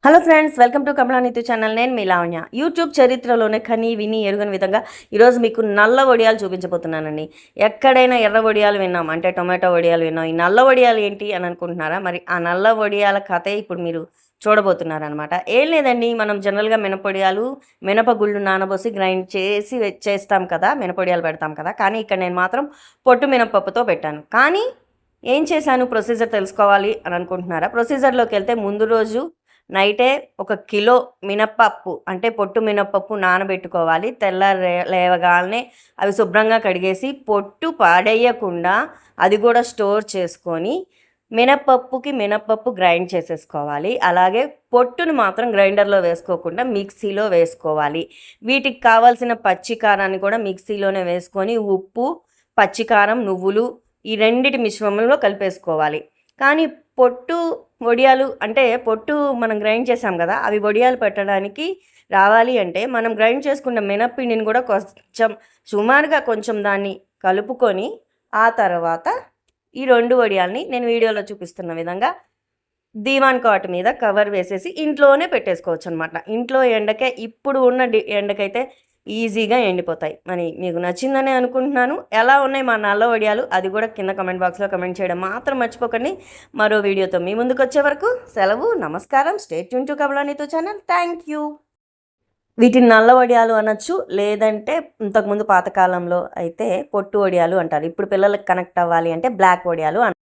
Hello friends, welcome to Kamalanitu channel. నేను మీ Lavanya. YouTube చరిత్రలోనే కని విని ఎరుగని విధంగా ఈరోజు మీకు నల్ల వడియాలు చూపించబోతున్నానండి. ఎక్కడైనా ఎర్ర వడియాలు విన్నాం, అంటే టొమాటో వడియాలు విన్నాం. ఈ నల్ల వడియాలు ఏంటి అని అనుకుంటున్నారా? మరి ఆ నల్ల వడియాల కథే ఇప్పుడు మీరు చూడబోతున్నారనమాట. ఏం లేదండి, మనం జనరల్గా మినపొడియాలు, మినపగుళ్ళు నానబోసి గ్రైండ్ చేసి చేస్తాం కదా, మినపొడియాలు పెడతాం కదా. కానీ ఇక్కడ నేను మాత్రం పొట్టు మినపప్పుతో పెట్టాను. కానీ ఏం చేశాను, ప్రొసీజర్ తెలుసుకోవాలి అని అనుకుంటున్నారా? ప్రొసీజర్లోకి వెళ్తే ముందు రోజు నైటే 1 కిలో మినప్పప్పు, అంటే పొట్టు మినప్పప్పు నానబెట్టుకోవాలి. లేవగానే అవి శుభ్రంగా కడిగేసి పొట్టు పాడేయకుండా అది కూడా స్టోర్ చేసుకొని మినప్పప్పు గ్రైండ్ చేసేసుకోవాలి. అలాగే పొట్టును మాత్రం గ్రైండర్లో వేసుకోకుండా మిక్సీలో వేసుకోవాలి. వీటికి కావాల్సిన పచ్చికారాన్ని కూడా మిక్సీలోనే వేసుకొని ఉప్పు, పచ్చికారం, నువ్వులు ఈ రెండిటి మిశ్రమంలో కలిపేసుకోవాలి. కానీ పొట్టు వడియాలు అంటే పొట్టు మనం గ్రైండ్ చేసాం కదా, అవి వడియాలు పెట్టడానికి రావాలి అంటే మనం గ్రైండ్ చేసుకున్న మినప్పిండిని కూడా కొంచెం సుమారుగా కొంచెం దాన్ని కలుపుకొని ఆ తర్వాత ఈ 2 వడియాల్ని నేను వీడియోలో చూపిస్తున్న విధంగా దీవాన్ కాట్ మీద కవర్ వేసేసి ఇంట్లోనే పెట్టేసుకోవచ్చు అనమాట. ఇంట్లో ఎండకే, ఇప్పుడు ఉన్న ఎండకైతే ఈజీగా ఎండిపోతాయి. మరి మీకు నచ్చిందని అనుకుంటున్నాను. ఎలా ఉన్నాయి మా నల్ల వడియాలు, అది కూడా కింద కమెంట్ బాక్స్లో కమెంట్ చేయడం మాత్రం మర్చిపోకండి. మరో వీడియోతో మీ ముందుకు వచ్చే వరకు సెలవు, నమస్కారం. Stay tune to Kamalanitu channel. Thank you. వీటిని నల్ల వడియాలు అనొచ్చు, లేదంటే ఇంతకుముందు పాతకాలంలో అయితే పొట్టు వడియాలు అంటారు. ఇప్పుడు పిల్లలకు కనెక్ట్ అవ్వాలి అంటే బ్లాక్ వడియాలు